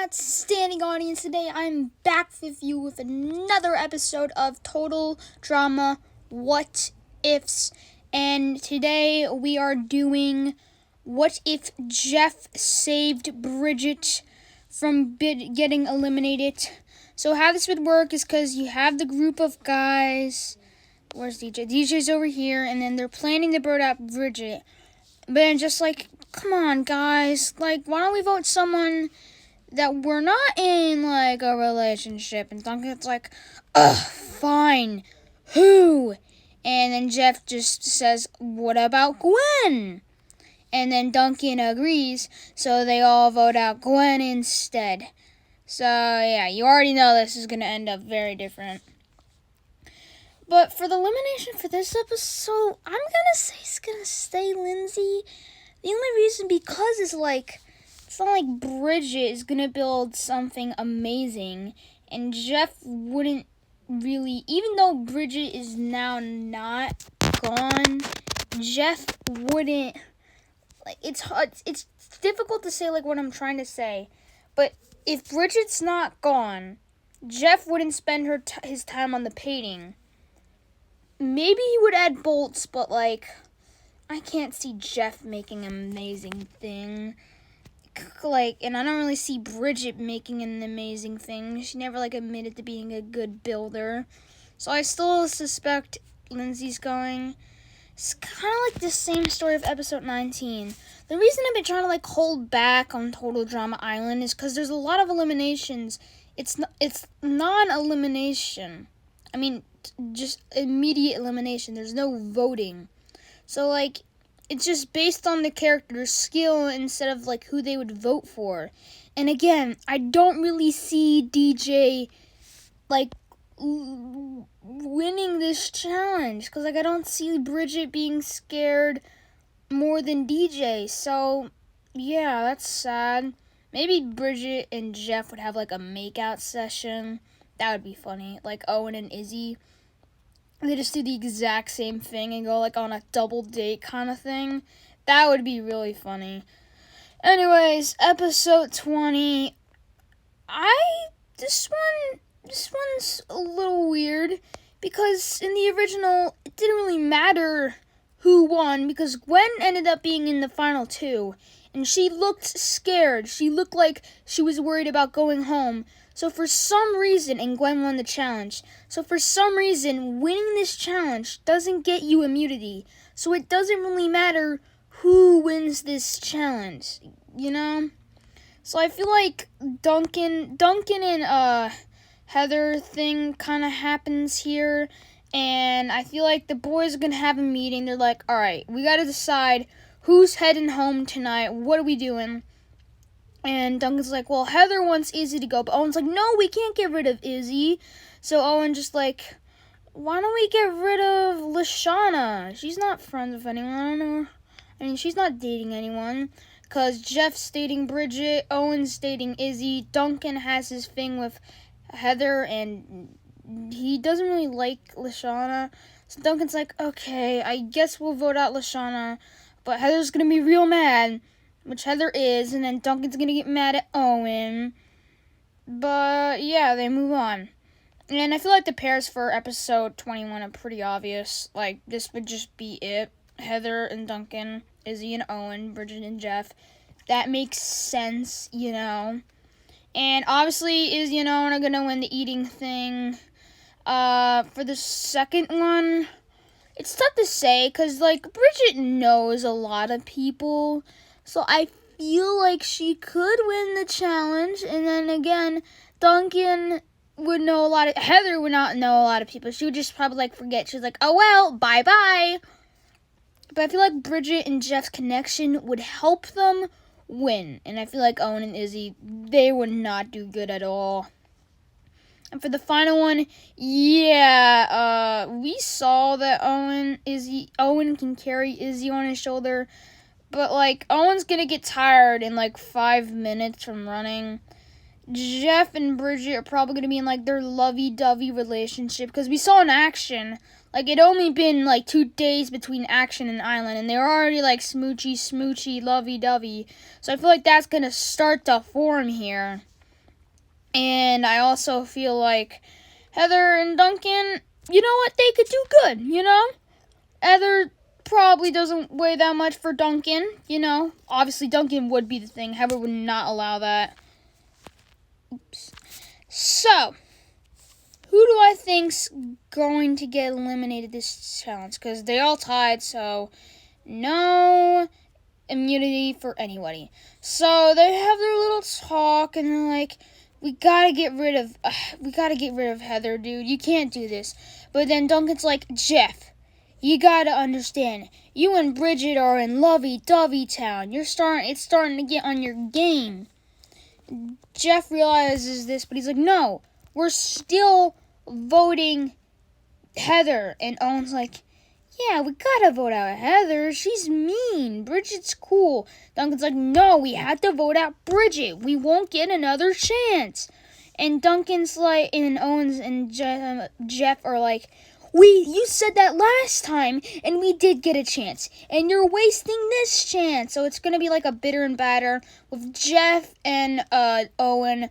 outstanding audience. Today I'm back with you with another episode of Total Drama What Ifs. And today we are doing what if Geoff saved Bridgette from getting eliminated. So how this would work is because you have the group of guys. Where's DJ? DJ's over here, and then they're planning to vote out Bridgette. But then just like, come on guys, like why don't we vote someone that we're not in, like, a relationship? And Duncan's like, fine. Who? And then Geoff just says, what about Gwen? And then Duncan agrees, so they all vote out Gwen instead. So, yeah, you already know this is going to end up very different. But for the elimination for this episode, I'm going to say it's going to stay Lindsay. The only reason because is, like, it's not like Bridgette is going to build something amazing, and Geoff wouldn't really, even though Bridgette is now not gone, Geoff wouldn't, like, it's hard, it's difficult to say, like, what I'm trying to say, but if Bridgette's not gone, Geoff wouldn't spend his time on the painting. Maybe he would add bolts, but, like, I can't see Geoff making an amazing thing. Like, and I don't really see Bridgette making an amazing thing. She never, like, admitted to being a good builder. So I still suspect Lindsay's going. It's kind of like the same story of episode 19. The reason I've been trying to, like, hold back on Total Drama Island is because there's a lot of eliminations. It's non-elimination. I mean, just immediate elimination. There's no voting. So, like, it's just based on the character's skill instead of, like, who they would vote for. And again, I don't really see DJ, like, winning this challenge. Because, like, I don't see Bridgette being scared more than DJ. So, yeah, that's sad. Maybe Bridgette and Geoff would have, like, a makeout session. That would be funny. Like, Owen and Izzy. They just do the exact same thing and go, like, on a double date kind of thing. That would be really funny. Anyways, episode 20. This one's a little weird because in the original, it didn't really matter who won because Gwen ended up being in the final two. And she looked scared. She looked like she was worried about going home. So for some reason, and Gwen won the challenge, so for some reason, winning this challenge doesn't get you immunity. So it doesn't really matter who wins this challenge, you know? So I feel like Duncan and Heather thing kind of happens here. And I feel like the boys are going to have a meeting. They're like, all right, we got to decide who's heading home tonight. What are we doing? And Duncan's like, well, Heather wants Izzy to go. But Owen's like, no, we can't get rid of Izzy. So Owen just like, why don't we get rid of Lashana? She's not friends with anyone. I mean, she's not dating anyone. Because Geoff's dating Bridgette. Owen's dating Izzy. Duncan has his thing with Heather. And he doesn't really like Lashana. So Duncan's like, okay, I guess we'll vote out Lashana. But Heather's going to be real mad. Which Heather is, and then Duncan's gonna get mad at Owen. But, yeah, they move on. And I feel like the pairs for episode 21 are pretty obvious. Like, this would just be it. Heather and Duncan, Izzy and Owen, Bridgette and Geoff. That makes sense, you know. And obviously, Izzy and Owen are gonna win the eating thing. For the second one, it's tough to say, because, like, Bridgette knows a lot of people. So I feel like she could win the challenge. And then again, Duncan would know a lot of... Heather would not know a lot of people. She would just probably, like, forget. She's like, oh, well, bye-bye. But I feel like Bridgette and Geoff's connection would help them win. And I feel like Owen and Izzy, they would not do good at all. And for the final one, yeah, we saw that Owen can carry Izzy on his shoulder. But, like, Owen's gonna get tired in, like, 5 minutes from running. Geoff and Bridgette are probably gonna be in, like, their lovey-dovey relationship. Because we saw in action, like, it'd only been, like, 2 days between action and island. And they were already, like, smoochy, lovey-dovey. So I feel like that's gonna start to form here. And I also feel like Heather and Duncan, you know what, they could do good, Heather probably doesn't weigh that much for Duncan, Obviously, Duncan would be the thing. Heather would not allow that. Oops. So, who do I think's going to get eliminated this challenge? Because they all tied, so no immunity for anybody. So they have their little talk, and they're like, we gotta get rid of Heather, dude. You can't do this. But then Duncan's like, Geoff, you gotta understand. You and Bridgette are in lovey-dovey town. It's starting to get on your game. Geoff realizes this, but he's like, no, we're still voting Heather. And Owen's like, yeah, we gotta vote out Heather. She's mean. Bridgette's cool. Duncan's like, no, we have to vote out Bridgette. We won't get another chance. And Duncan's like, and Owens and Geoff are like, you said that last time, and we did get a chance. And you're wasting this chance. So it's gonna be like a bitter and batter with Geoff and Owen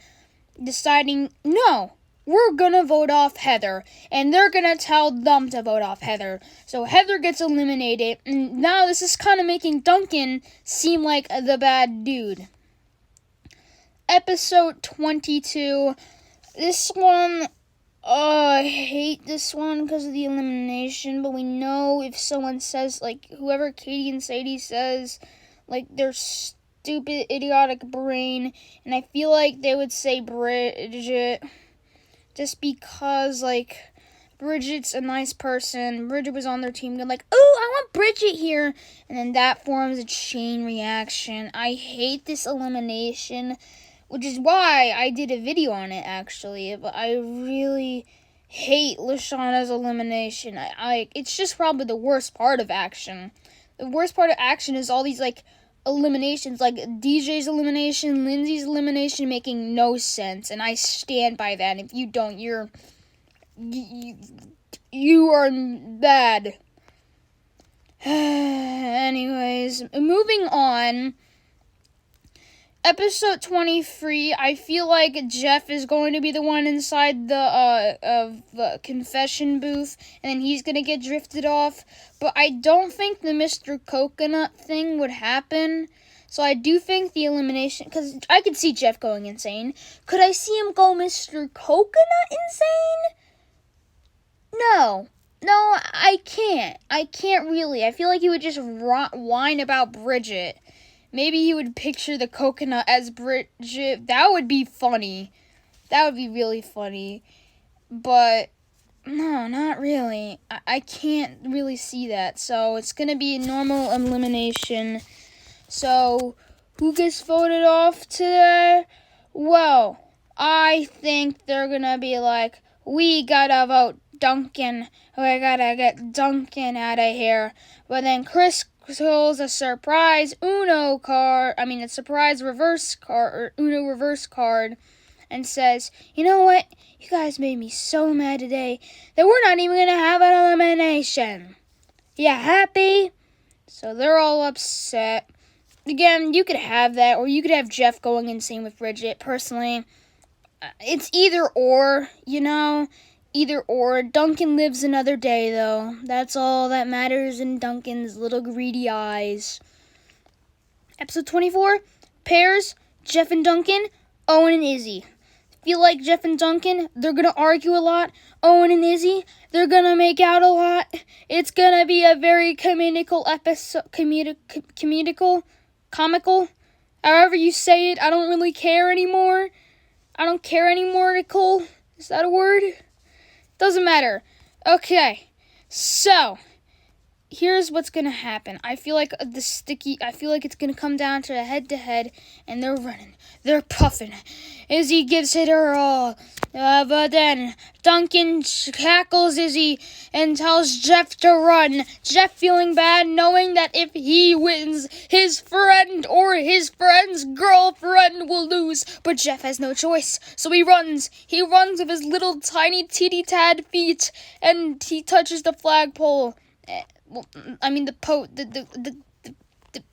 deciding, no, we're gonna vote off Heather, and they're gonna tell them to vote off Heather. So Heather gets eliminated, and now this is kind of making Duncan seem like the bad dude. Episode 22. This one, I hate this one because of the elimination, but we know if someone says, like, whoever Katie and Sadie says, like, their stupid, idiotic brain, and I feel like they would say Bridgette. Just because, like, Bridgette's a nice person. Bridgette was on their team. They're like, oh, I want Bridgette here. And then that forms a chain reaction. I hate this elimination, which is why I did a video on it, actually. But I really hate Lashana's elimination. It's just probably the worst part of Action. The worst part of Action is all these, like, eliminations, like DJ's elimination, Lindsay's elimination, making no sense, and I stand by that. If you don't, you are bad. Anyways, moving on. Episode 23, I feel like Geoff is going to be the one inside the confession booth, and then he's going to get drifted off. But I don't think the Mr. Coconut thing would happen. So I do think the elimination, because I could see Geoff going insane. Could I see him go Mr. Coconut insane? No, I can't. I can't really. I feel like he would just whine about Bridgette. Maybe he would picture the coconut as Bridgette. That would be funny. That would be really funny. But, no, not really. I can't really see that. So, it's going to be a normal elimination. So, who gets voted off today? Well, I think they're going to be like, we gotta vote Duncan. We gotta get Duncan out of here. But then Chris pulls a surprise Uno reverse card, and says, you know what? You guys made me so mad today that we're not even gonna have an elimination. You happy? So they're all upset. Again, you could have that, or you could have Geoff going insane with Bridgette. Personally, it's either or, Either or. Duncan lives another day, though. That's all that matters in Duncan's little greedy eyes. Episode 24, pairs, Geoff and Duncan, Owen and Izzy. Feel like Geoff and Duncan, they're going to argue a lot. Owen and Izzy, they're going to make out a lot. It's going to be a very comical episode. Comical? However you say it, I don't really care anymore. I don't care anymore, Nicole. Is that a word? Doesn't matter. Okay, so here's what's gonna happen. I feel like it's gonna come down to a head-to-head, and they're running. They're puffing. Izzy gives it her all. But then Duncan tackles Izzy and tells Geoff to run. Geoff feeling bad, knowing that if he wins, his friend or his friend's girlfriend will lose. But Geoff has no choice, so he runs. He runs with his little tiny teeny-tad feet, and he touches the flagpole. The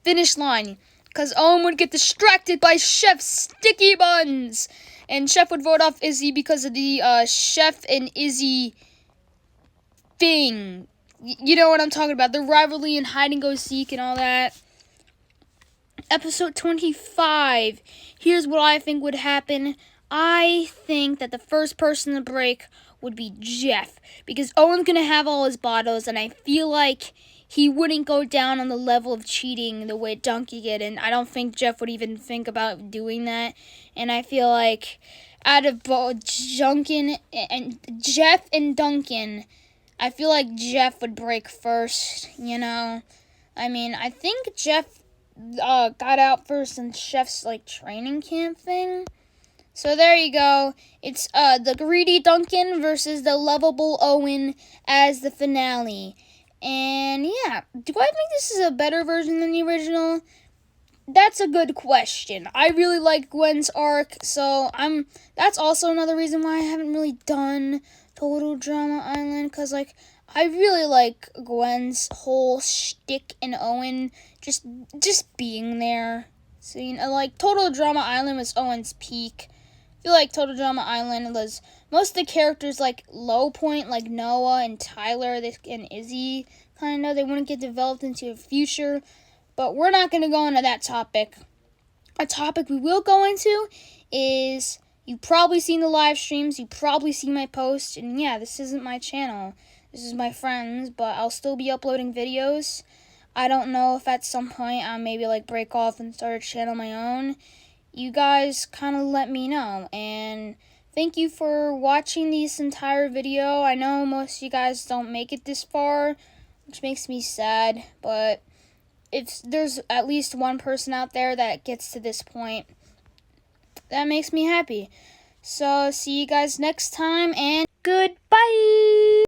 finish line. Because Owen would get distracted by Chef's sticky buns. And Chef would vote off Izzy because of the Chef and Izzy thing. You know what I'm talking about. The rivalry and hide and go seek and all that. Episode 25. Here's what I think would happen. I think that the first person to break would be Geoff, because Owen's going to have all his bottles, and I feel like he wouldn't go down on the level of cheating the way Donkey did, and I don't think Geoff would even think about doing that. And I feel like out of both Duncan and Geoff and Duncan, I feel like Geoff would break first, you know? I mean, I think Geoff got out first in Chef's, like, training camp thing. So there you go. It's the greedy Duncan versus the lovable Owen as the finale. And yeah, do I think this is a better version than the original? That's a good question. I really like Gwen's arc, so that's also another reason why I haven't really done Total Drama Island, because like I really like Gwen's whole shtick and Owen just being there. So, you know, like Total Drama Island was Owen's peak. I feel like Total Drama Island was most of the characters like low point, like Noah and Tyler and Izzy, kind of. They wouldn't get developed into a future. But we're not going to go into that topic. A topic we will go into is, you've probably seen the live streams, you probably see my posts, and yeah, this isn't my channel. This is my friend's, but I'll still be uploading videos. I don't know if at some point I'll maybe like break off and start a channel of my own. You guys kind of let me know, and thank you for watching this entire video. I know most of you guys don't make it this far, which makes me sad, but if there's at least one person out there that gets to this point, that makes me happy. So, see you guys next time, and good